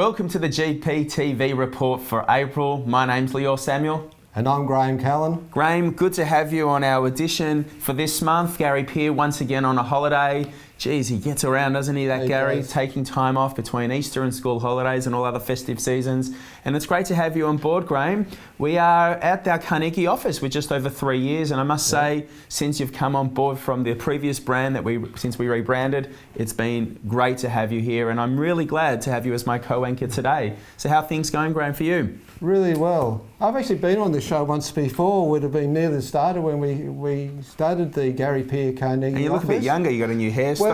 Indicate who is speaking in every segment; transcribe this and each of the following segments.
Speaker 1: Welcome to the GP TV report for April. My name's Leo Samuel.
Speaker 2: And I'm Graham Callan.
Speaker 1: Graham, good to have you on our edition for this month. Gary Peer once again on a holiday. Geez, he gets around, doesn't he, that Gary? Taking time off between Easter and school holidays and all other festive seasons. And it's great to have you on board, Graham. We are at our Carnegie office with just over 3 years, and I must say, since you've come on board from the previous brand since we rebranded, it's been great to have you here, and I'm really glad to have you as my co-anchor today. So how are things going, Graham, for you?
Speaker 2: Really well. I've actually been on this show once before. Would have been near the starter when we started the Gary Peer Carnegie
Speaker 1: And you look
Speaker 2: office.
Speaker 1: a bit younger. You got a new hairstyle.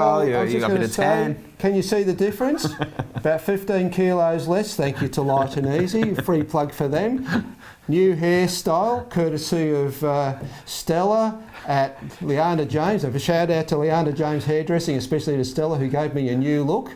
Speaker 1: You got a bit of tan.
Speaker 2: Can you see the difference? About 15 kilos less. Thank you to Light and Easy. Free plug for them. New hairstyle, courtesy of Stella at Leander James. A shout out to Leander James Hairdressing, especially to Stella, who gave me a new look.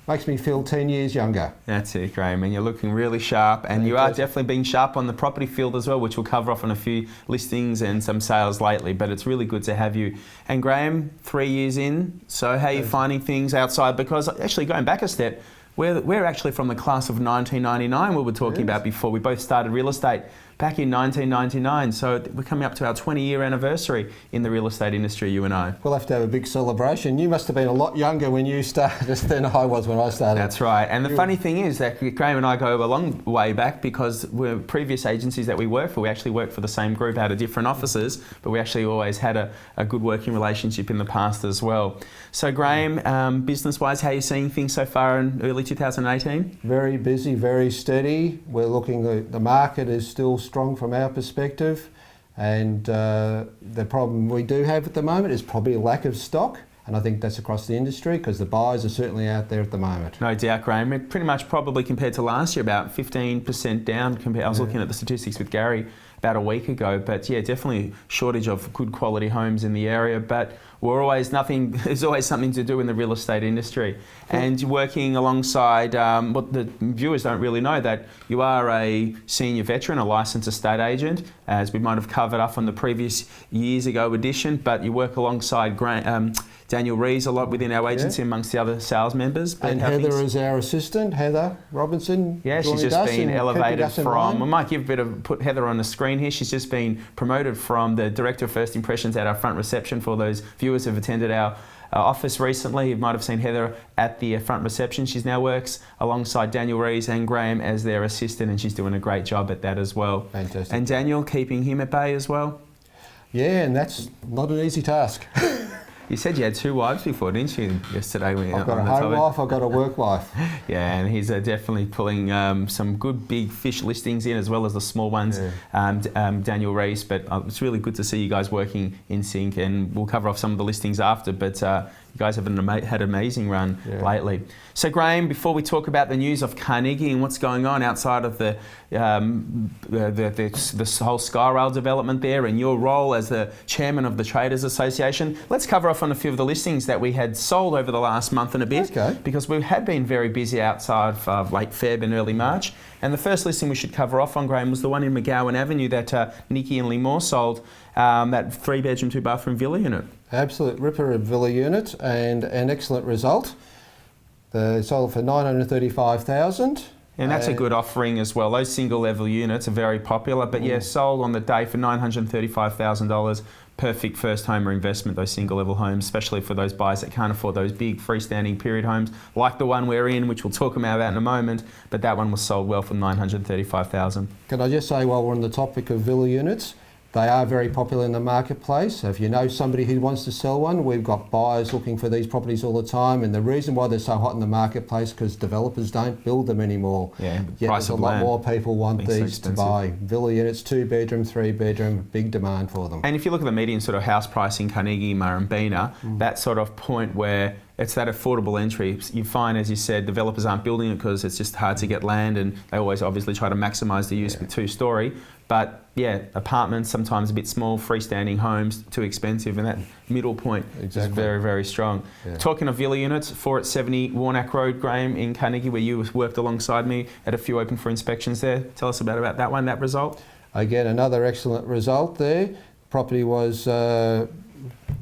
Speaker 2: Makes me feel 10 years younger.
Speaker 1: That's it, Graham, and you're looking really sharp, and you are definitely being sharp on the property field as well, which we'll cover off on a few listings and some sales lately, but it's really good to have you. And Graham, 3 years in, so how are you finding things outside? Because actually going back a step, we're actually from the class of 1999 we were talking about before. We both started real estate back in 1999, so we're coming up to our 20-year anniversary in the real estate industry, you and I.
Speaker 2: We'll have to have a big celebration. You must have been a lot younger when you started than I was when I started.
Speaker 1: That's right, and the funny thing is that Graham and I go a long way back because we're previous agencies that we work for. We actually work for the same group out of different offices, but we actually always had a good working relationship in the past as well. So Graham, business-wise, how are you seeing things so far in early 2018?
Speaker 2: Very busy, very steady. We're looking, the market is still strong from our perspective, and the problem we do have at the moment is probably a lack of stock, and I think that's across the industry because the buyers are certainly out there at the moment.
Speaker 1: No doubt, Graham. It pretty much probably compared to last year, about 15% down. I was looking at the statistics with Gary about a week ago, but yeah, definitely shortage of good quality homes in the area, but there's always something to do in the real estate industry. And working alongside, what the viewers don't really know, that you are a senior veteran, a licensed estate agent, as we might have covered up on the previous years ago edition, but you work alongside Daniel Rees a lot within our agency amongst the other sales members. But
Speaker 2: and Heather is our assistant, Heather Robinson.
Speaker 1: Yeah, she's just been elevated from, I might put Heather on the screen here, she's just been promoted from the Director of First Impressions at our front reception. For those viewers who have attended our office recently, you might have seen Heather at the front reception. She now works alongside Daniel Rees and Graham as their assistant, and she's doing a great job at that as well.
Speaker 2: Fantastic.
Speaker 1: And Daniel, keeping him at bay as well?
Speaker 2: Yeah, and that's not an easy task.
Speaker 1: You said you had 2 wives before, didn't you, yesterday?
Speaker 2: I've got a home life, I've got a work life.
Speaker 1: Yeah, and he's definitely pulling some good big fish listings in as well as the small ones, Daniel Rees. But it's really good to see you guys working in sync, and we'll cover off some of the listings after, but you guys have had an amazing run lately. So Graham, before we talk about the news of Carnegie and what's going on outside of the whole Skyrail development there and your role as the chairman of the Traders Association, let's cover off on a few of the listings that we had sold over the last month and a bit, because we had been very busy outside of late Feb and early March. And the first listing we should cover off on, Graham, was the one in Macgowan Avenue that Nikki and Lillimur sold, that 3-bedroom, 2-bathroom villa unit.
Speaker 2: Absolute ripper of villa unit, and an excellent result. They sold for $935,000.
Speaker 1: And that's a good offering as well. Those single level units are very popular, but sold on the day for $935,000. Perfect first homer investment, those single level homes, especially for those buyers that can't afford those big freestanding period homes like the one we're in, which we'll talk about in a moment, but that one was sold well for $935,000.
Speaker 2: Can I just say, while we're on the topic of villa units, they are very popular in the marketplace. So if you know somebody who wants to sell one, we've got buyers looking for these properties all the time, and the reason why they're so hot in the marketplace because developers don't build them anymore.
Speaker 1: Yeah,
Speaker 2: yet there's a lot more people want these to buy. Villa units, 2-bedroom, 3-bedroom, big demand for them.
Speaker 1: And if you look at the median sort of house price in Carnegie, Murrumbeena, that sort of point where it's that affordable entry. You find, as you said, developers aren't building it because it's just hard to get land, and they always obviously try to maximise the use with 2-storey. But yeah, apartments, sometimes a bit small, freestanding homes, too expensive, and that middle point is very, very strong. Yeah. Talking of villa units, 4 at 70 Warnock Road, Graham, in Carnegie, where you worked alongside me at a few open for inspections there. Tell us about that one, that result.
Speaker 2: Again, another excellent result there. Property was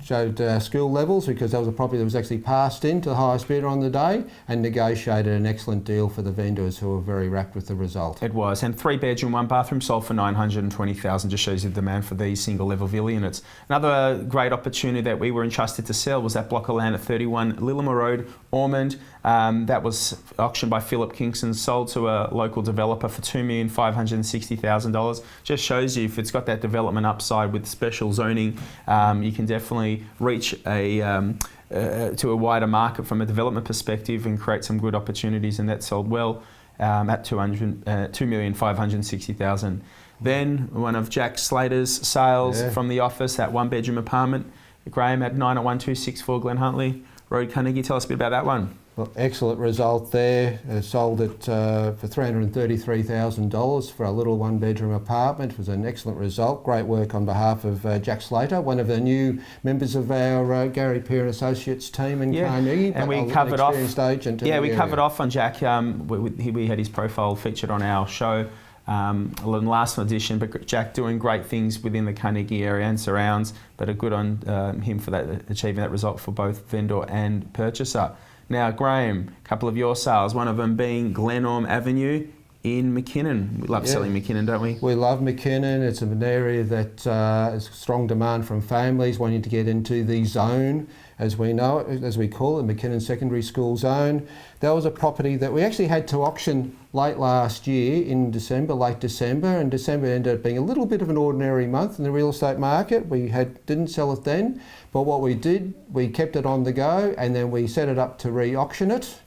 Speaker 2: showed skill levels, because that was a property that was actually passed in to the highest bidder on the day, and negotiated an excellent deal for the vendors, who were very rapt with the result.
Speaker 1: It was, and 3-bedroom, 1-bathroom sold for $920,000. Just shows you the demand for these single-level villa units. Another great opportunity that we were entrusted to sell was that block of land at 31 Lillimur Road, Ormond. That was auctioned by Philip Kingston, sold to a local developer for $2,560,000. Just shows you, if it's got that development upside with special zoning, you can definitely reach to a wider market from a development perspective and create some good opportunities, and that sold well at $2,560,000. Then one of Jack Slater's sales from the office, that 1-bedroom apartment, Graham, at 91264 Glen Road, Carnegie. Tell us a bit about that one.
Speaker 2: Well, excellent result there. Sold it for $333,000 for a little 1-bedroom apartment. It was an excellent result. Great work on behalf of Jack Slater, one of the new members of our Gary Peer & Associates team in Carnegie.
Speaker 1: And we covered off.
Speaker 2: Agent
Speaker 1: covered off on Jack. We had his profile featured on our show in the last edition, but Jack doing great things within the Carnegie area and surrounds, but a good on him for that, achieving that result for both vendor and purchaser. Now, Graham, a couple of your sales, one of them being Glenelm Avenue in McKinnon. We love selling McKinnon, don't we?
Speaker 2: We love McKinnon. It's an area that has strong demand from families wanting to get into the zone, as we know it, as we call it, the McKinnon Secondary School Zone. That was a property that we actually had to auction late last year in December, late December, and December ended up being a little bit of an ordinary month in the real estate market. We didn't sell it then, but what we did, we kept it on the go, and then we set it up to re-auction it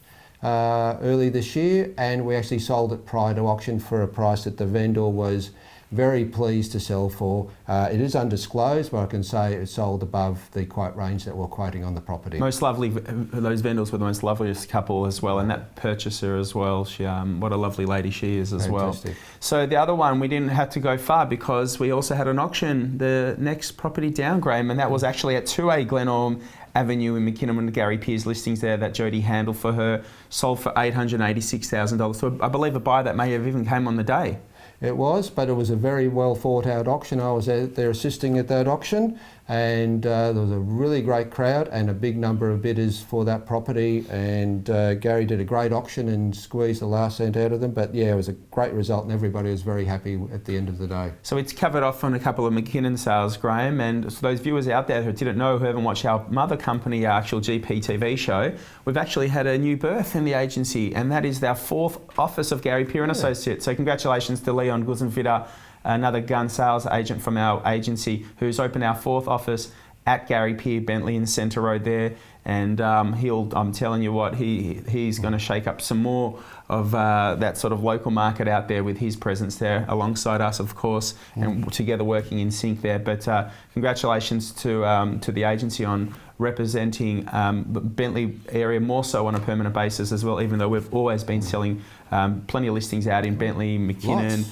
Speaker 2: early this year, and we actually sold it prior to auction for a price that the vendor was very pleased to sell for. It is undisclosed, but I can say it sold above the quote range that we're quoting on the property.
Speaker 1: Most lovely, those vendors were the most loveliest couple as well, and that purchaser as well. She, what a lovely lady she is as
Speaker 2: Fantastic.
Speaker 1: Well. So the other one, we didn't have to go far because we also had an auction, the next property down, Graham, and that was actually at 2A Glenelm Avenue in McKinnon, and Gary Peer's listings there that Jody handled for her, sold for $886,000. So I believe a buyer that may have even came on the day.
Speaker 2: It was, but it was a very well thought out auction. I was out there assisting at that auction, and there was a really great crowd and a big number of bidders for that property, and Gary did a great auction and squeezed the last cent out of them. But yeah, it was a great result and everybody was very happy at the end of the day.
Speaker 1: So it's covered off on a couple of McKinnon sales, Graham, and for those viewers out there who didn't know, who haven't watched our mother company, our actual GP TV show, we've actually had a new birth in the agency, and that is our 4th office of Gary Peer & Associates. So congratulations to Leon Guzenfitter, another gun sales agent from our agency, who's opened our 4th office at Gary Peer, Bentleigh in Centre Road there. And I'm telling you what, he's going to shake up some more of that sort of local market out there with his presence there alongside us, of course, and together working in sync there. But congratulations to the agency on representing the Bentleigh area more so on a permanent basis as well, even though we've always been selling plenty of listings out in Bentleigh, McKinnon,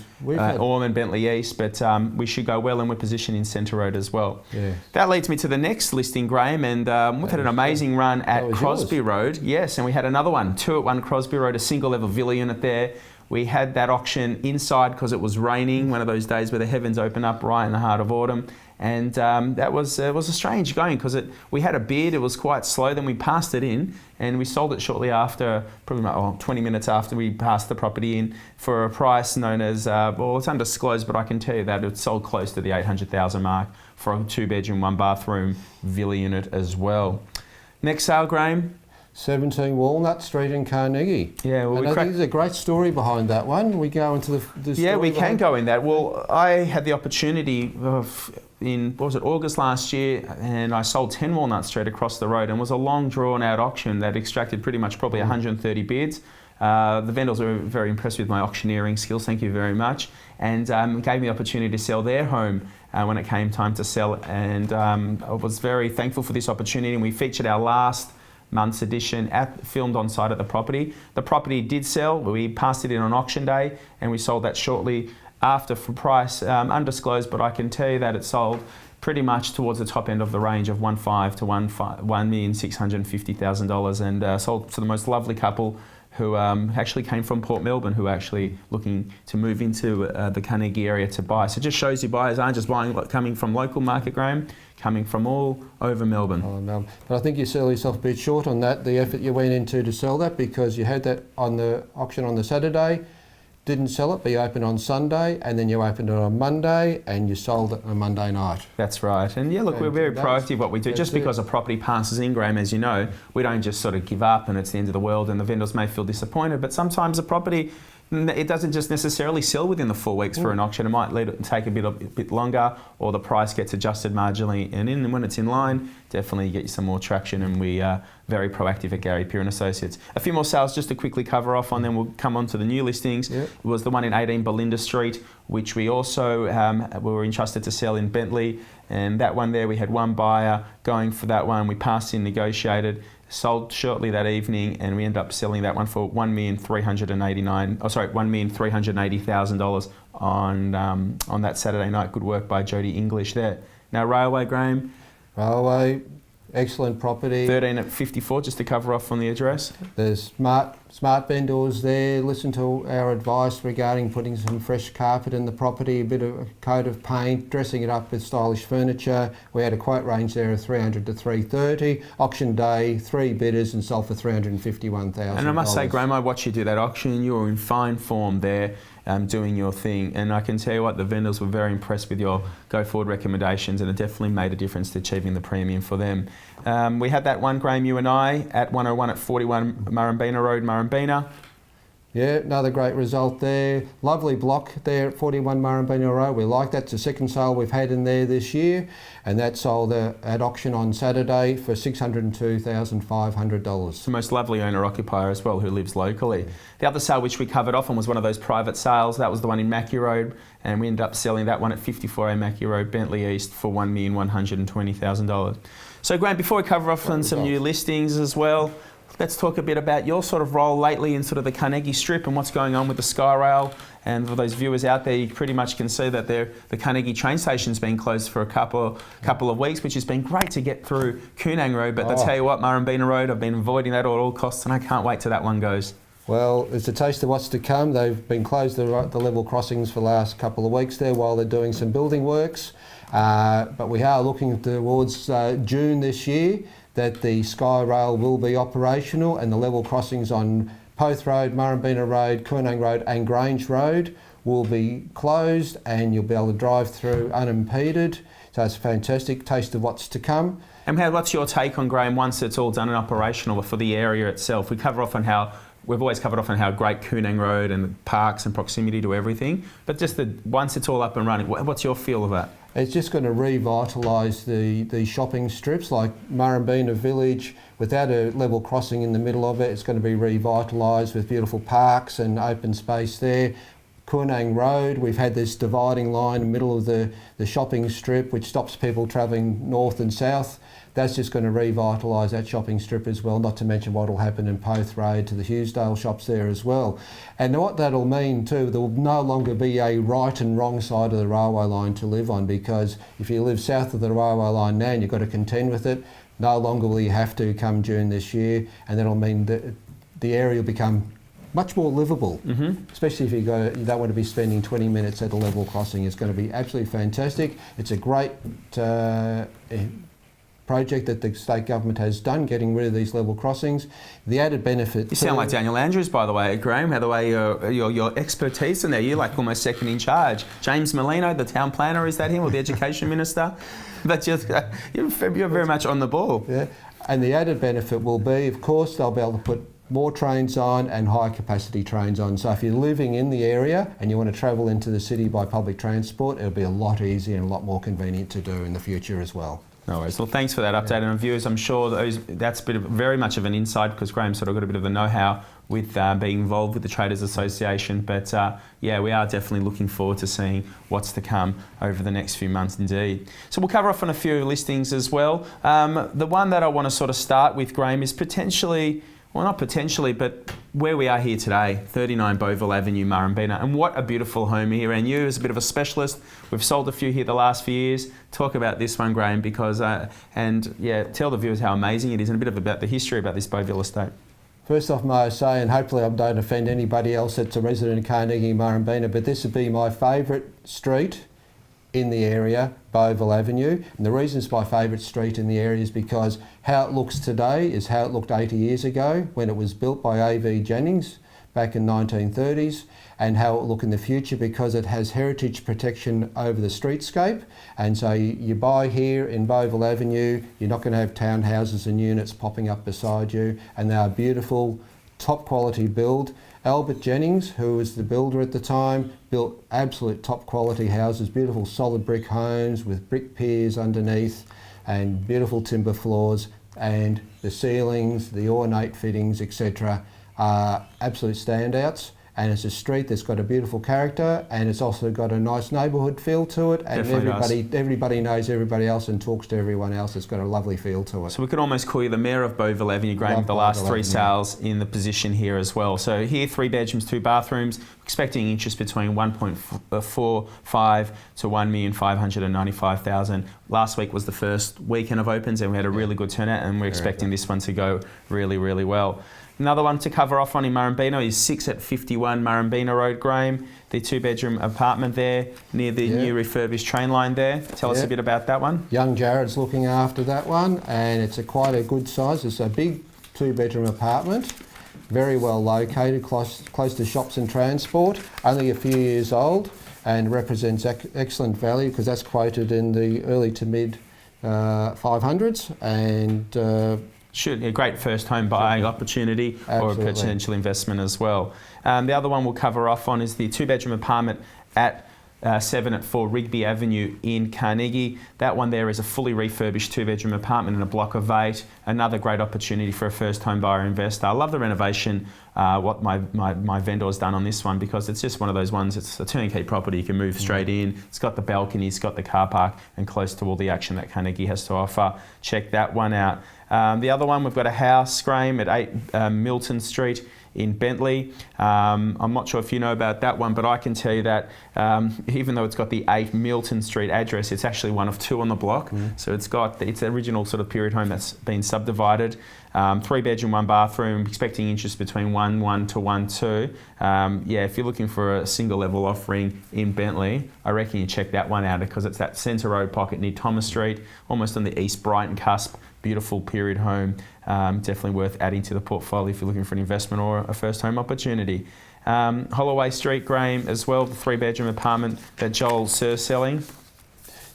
Speaker 1: Ormond, Bentleigh East, but we should go well, and we're positioned in Centre Road as well. Yeah. That leads me to the next listing, Graham, and we've had an amazing run at Crosbie Road. Yes, and we had another one, 2 at 1 Crosbie Road, a single level villa unit there. We had that auction inside because it was raining, one of those days where the heavens open up right in the heart of autumn. And that was a strange going because we had a bid, it was quite slow, then we passed it in and we sold it shortly after, probably about 20 minutes after we passed the property in for a price known as, well, it's undisclosed, but I can tell you that it sold close to the $800,000 mark for a 2-bedroom, 1-bathroom villa unit as well. Next sale, Graham?
Speaker 2: 17 Walnut Street in Carnegie.
Speaker 1: Yeah, well,
Speaker 2: I think there's a great story behind that one. We go into the story.
Speaker 1: Yeah, we can go in that. Well, I had the opportunity in, August last year, and I sold 10 Walnut Street across the road, and it was a long drawn-out auction that extracted pretty much probably 130 bids. The vendors were very impressed with my auctioneering skills, thank you very much, and gave me the opportunity to sell their home when it came time to sell, and I was very thankful for this opportunity, and we featured our last month's edition filmed on site at the property. The property did sell. We passed it in on auction day and we sold that shortly after for price undisclosed, but I can tell you that it sold pretty much towards the top end of the range of $1.5 to $1,650,000 and sold to the most lovely couple who actually came from Port Melbourne, who are actually looking to move into the Carnegie area to buy. So it just shows you buyers aren't just coming from local market, Graham, coming from all over Melbourne.
Speaker 2: Oh, no. But I think you sell yourself a bit short on that, the effort you went into to sell that, because you had that on the auction on the Saturday, didn't sell it, but you opened on Sunday, and then you opened it on Monday, and you sold it on Monday night.
Speaker 1: That's right. And yeah, look, we're very proactive what we do. Just because a property passes in, Graham, as you know, we don't just sort of give up and it's the end of the world and the vendors may feel disappointed, but sometimes a property, it doesn't just necessarily sell within the 4 weeks for an auction. It might take a bit longer, or the price gets adjusted marginally. And when it's in line, definitely get you some more traction. And we are very proactive at Gary Peer and Associates. A few more sales just to quickly cover off on, then we'll come on to the new listings. Yep. It was the one in 18 Bolinda Street, which we also were entrusted to sell in Bentleigh. And that one there, we had one buyer going for that one. We passed in, negotiated, sold shortly that evening, and we ended up selling that one for $1,380,000 on that Saturday night. Good work by Jody English there. Now Railway, Graham.
Speaker 2: Railway, excellent property.
Speaker 1: 13 at 54, just to cover off on the address.
Speaker 2: There's smart vendors there. Listen to our advice regarding putting some fresh carpet in the property, a bit of a coat of paint, dressing it up with stylish furniture. We had a quote range there of 300 to 330. Auction day, 3 bidders, and sold for $351,000.
Speaker 1: And I must say, Graham, I watched you do that auction. You were in fine form there. Doing your thing, and I can tell you what, the vendors were very impressed with your go forward recommendations, and it definitely made a difference to achieving the premium for them. We had that one, Graham, you and I, at 101 at 41 Murrumbeena Road, Murrumbeena.
Speaker 2: Yeah, another great result there. Lovely block there at 41 Murrumbeena Road. We like that. It's the second sale we've had in there this year, and that sold at auction on Saturday for $602,500.
Speaker 1: It's the most lovely owner-occupier as well, who lives locally. The other sale which we covered off on was one of those private sales. That was the one in Mackie Road, and we ended up selling that one at 54A Mackie Road, Bentleigh East, for $1,120,000. So Graham, before we cover off on some new listings as well, let's talk a bit about your sort of role lately in sort of the Carnegie Strip and what's going on with the Skyrail. And for those viewers out there, you pretty much can see that the Carnegie train station's been closed for a couple of weeks, which has been great to get through Koonang Road. But I tell you what, Murrumbeena Road, I've been avoiding that at all costs, and I can't wait till that one goes.
Speaker 2: Well, it's a taste of what's to come. They've been closed the level crossings for the last couple of weeks there while they're doing some building works. But we are looking towards June this year that the Skyrail will be operational, and the level crossings on Poth Road, Murrumbeena Road, Koonang Road and Grange Road will be closed, and you'll be able to drive through unimpeded. So it's a fantastic taste of what's to come.
Speaker 1: And what's your take on, Graham, once it's all done and operational for the area itself? We've always covered off on how great Koonang Road and the parks and proximity to everything, but just once it's all up and running, what's your feel of that?
Speaker 2: It's just going to revitalise the shopping strips like Murrumbeena Village. Without a level crossing in the middle of it, it's going to be revitalised with beautiful parks and open space there. Koonang Road, we've had this dividing line in the middle of the shopping strip which stops people travelling north and south. That's just going to revitalise that shopping strip as well, not to mention what will happen in Poth Road to the Hughesdale shops there as well. And what that'll mean too, there will no longer be a right and wrong side of the railway line to live on, because if you live south of the railway line now and you've got to contend with it, no longer will you have to come June this year, and that'll mean that the area will become much more livable, especially if you don't want to be spending 20 minutes at a level crossing. It's going to be absolutely fantastic. It's a great project that the state government has done, getting rid of these level crossings. The added benefit...
Speaker 1: You sound like Daniel Andrews, by the way, Graham, how the way your expertise in there, you're like almost second in charge. James Molino, the town planner, is that him, or the education minister? But you're very much on the ball.
Speaker 2: Yeah, and the added benefit will be, of course, they'll be able to put more trains on and high capacity trains on. So if you're living in the area and you want to travel into the city by public transport, it'll be a lot easier and a lot more convenient to do in the future as well.
Speaker 1: No worries. Well, thanks for that update. And viewers, I'm sure that's very much of an insight, because Graham sort of got a bit of the know-how with being involved with the Traders Association. But yeah, we are definitely looking forward to seeing what's to come over the next few months indeed. So we'll cover off on a few listings as well. The one that I want to sort of start with, Graham, is potentially... Well, not potentially, but where we are here today, 39 Beauville Avenue, Murrumbeena. And what a beautiful home here. And you, as a bit of a specialist, we've sold a few here the last few years. Talk about this one, Graham, because, tell the viewers how amazing it is and a bit about the history about this Beauville estate.
Speaker 2: First off, may I say, and hopefully I don't offend anybody else that's a resident of Carnegie Murrumbeena, but this would be my favourite street in the area, Beauville Avenue. And the reason it's my favourite street in the area is because how it looks today is how it looked 80 years ago when it was built by A.V. Jennings back in 1930s, and how it will look in the future because it has heritage protection over the streetscape. And so you buy here in Beauville Avenue, you're not going to have townhouses and units popping up beside you, and they are beautiful, top quality build. Albert Jennings, who was the builder at the time, built absolute top quality houses, beautiful solid brick homes with brick piers underneath and beautiful timber floors, and the ceilings, the ornate fittings, etc. are absolute standouts. And it's a street that's got a beautiful character, and it's also got a nice neighbourhood feel to it, and everybody knows everybody else and talks to everyone else. It's got a lovely feel to it.
Speaker 1: So we could almost call you the mayor of Beauville Avenue, Graham, with the last three sales in the position here as well. So here, 3 bedrooms, 2 bathrooms, expecting interest between 1.45 to 1,595,000. Last week was the first weekend of opens, and we had a really good turnout, and we're expecting this one to go really, really well. Another one to cover off on in Murrumbeena is 6 at 51 Murrumbeena Road, Graham. The 2-bedroom apartment there near the new refurbished train line there. Tell us a bit about that one.
Speaker 2: Young Jared's looking after that one, and it's quite a good size. It's a big 2-bedroom apartment, very well located, close to shops and transport, only a few years old, and represents excellent value because that's quoted in the early to mid 500s, and
Speaker 1: a great first home buying opportunity. Absolutely. Or a potential investment as well. The other one we'll cover off on is the 2-bedroom apartment at 7 at 4 Rigby Avenue in Carnegie. That one there is a fully refurbished 2-bedroom apartment in a block of 8. Another great opportunity for a first home buyer investor. I love the renovation, what my vendor's done on this one, because it's just one of those ones, it's a turnkey property, you can move straight in. It's got the balcony, it's got the car park, and close to all the action that Carnegie has to offer. Check that one out. The other one, we've got a house, Graham, at 8 Milton Street in Bentleigh. I'm not sure if you know about that one, but I can tell you that even though it's got the 8 Milton Street address, it's actually one of 2 on the block. So it's got its original sort of period home that's been subdivided. 3-bedroom, 1 bathroom, expecting interest between 1.1 to 1.2. If you're looking for a single level offering in Bentleigh, I reckon you check that one out, because it's that centre road pocket near Thomas Street, almost on the East Brighton cusp. Beautiful period home, definitely worth adding to the portfolio if you're looking for an investment or a first home opportunity. Holloway Street, Graham, as well, the 3-bedroom apartment that Joel Sir's selling.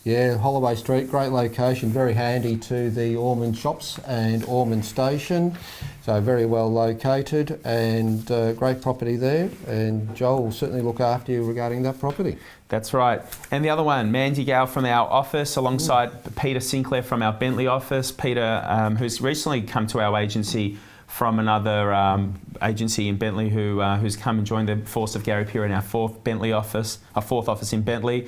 Speaker 2: Yeah, Holloway Street, great location, very handy to the Ormond shops and Ormond station. So very well located, and great property there. And Joel will certainly look after you regarding that property.
Speaker 1: That's right. And the other one, Mandy Gow from our office, alongside Peter Sinclair from our Bentleigh office. Peter, who's recently come to our agency from another agency in Bentleigh, who's come and joined the force of Gary Peer in our 4th office in Bentleigh,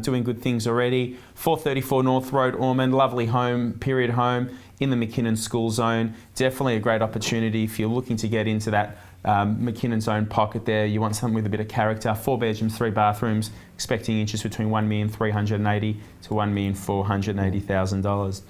Speaker 1: doing good things already. 434 North Road, Ormond, lovely home, period home in the McKinnon school zone. Definitely a great opportunity if you're looking to get into that McKinnon zone pocket there. You want something with a bit of character. 4 bedrooms, 3 bathrooms, expecting interest between $1,380,000 to $1,480,000.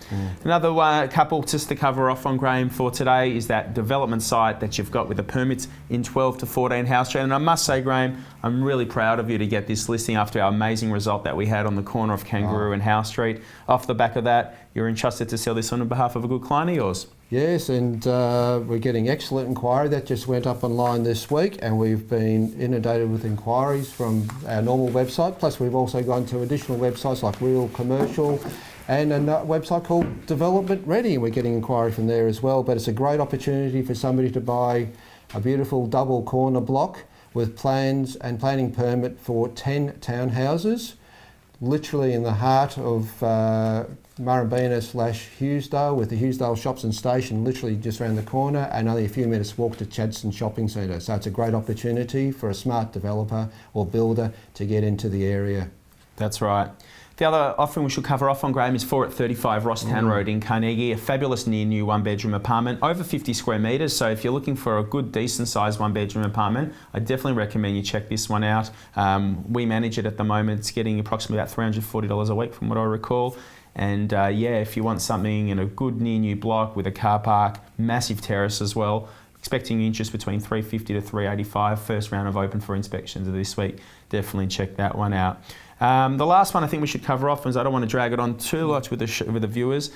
Speaker 1: Another couple just to cover off on, Graham, for today is that development site that you've got with the permits in 12 to 14 Howe Street. And I must say, Graham, I'm really proud of you to get this listing after our amazing result that we had on the corner of Kangaroo and Howe Street. Off the back of that, you're entrusted to sell this on behalf of a good client of yours.
Speaker 2: Yes, and we're getting excellent inquiry. That just went up online this week, and we've been inundated with inquiries from our normal website. Plus, we've also gone to additional websites like Real Commercial and a website called Development Ready, and we're getting inquiry from there as well. But it's a great opportunity for somebody to buy a beautiful double corner block with plans and planning permit for 10 townhouses, literally in the heart of Murrumbeena / Hughesdale, with the Hughesdale shops and station literally just around the corner, and only a few minutes walk to Chadstone Shopping Centre. So it's a great opportunity for a smart developer or builder to get into the area.
Speaker 1: That's right. The other offering we should cover off on, Graham, is 4 at 35 Rosstown Road in Carnegie, a fabulous near new 1-bedroom apartment, over 50 square metres. So if you're looking for a good, decent sized 1-bedroom apartment, I definitely recommend you check this one out. We manage it at the moment. It's getting approximately about $340 a week from what I recall. And if you want something in a good near new block with a car park, massive terrace as well, expecting interest between 350 to 385. First round of open for inspections of this week. Definitely check that one out. The last one I think we should cover off, as I don't want to drag it on too much with the viewers,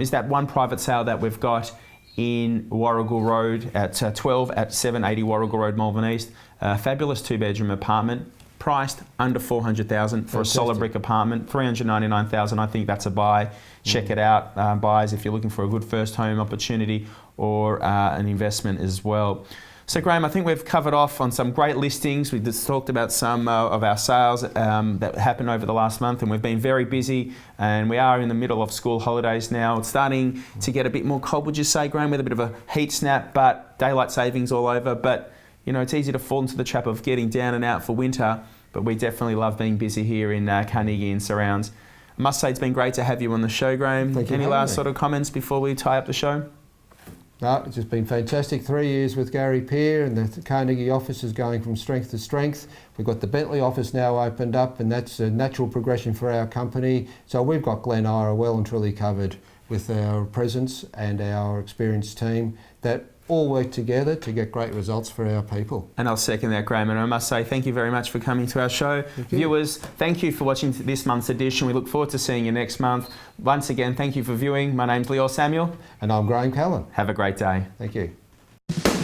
Speaker 1: is that one private sale that we've got in Warrigal Road at 12 at 780 Warrigal Road, Malvern East. Fabulous 2-bedroom apartment, priced under 400,000 for a solid brick apartment. 399,000. I think that's a buy. Check it out, buyers, if you're looking for a good first home opportunity or an investment as well. So Graham, I think we've covered off on some great listings. We just talked about some of our sales that happened over the last month, and we've been very busy, and we are in the middle of school holidays now. It's starting to get a bit more cold, would you say, Graham, with a bit of a heat snap, but daylight savings all over. But, you know, it's easy to fall into the trap of getting down and out for winter, but we definitely love being busy here in Carnegie and surrounds. I must say it's been great to have you on the show, Graham. Any last sort of comments before we tie up the show?
Speaker 2: No, it's just been fantastic. 3 years with Gary Peer, and the Carnegie office is going from strength to strength. We've got the Bentleigh office now opened up, and that's a natural progression for our company. So we've got Glen well and truly covered with our presence and our experienced team that all work together to get great results for our people.
Speaker 1: And I'll second that, Graham. And I must say thank you very much for coming to our show. Viewers, thank you for watching this month's edition. We look forward to seeing you next month. Once again, thank you for viewing. My name's Leo Samuel.
Speaker 2: And I'm Graham Callan.
Speaker 1: Have a great day.
Speaker 2: Thank you.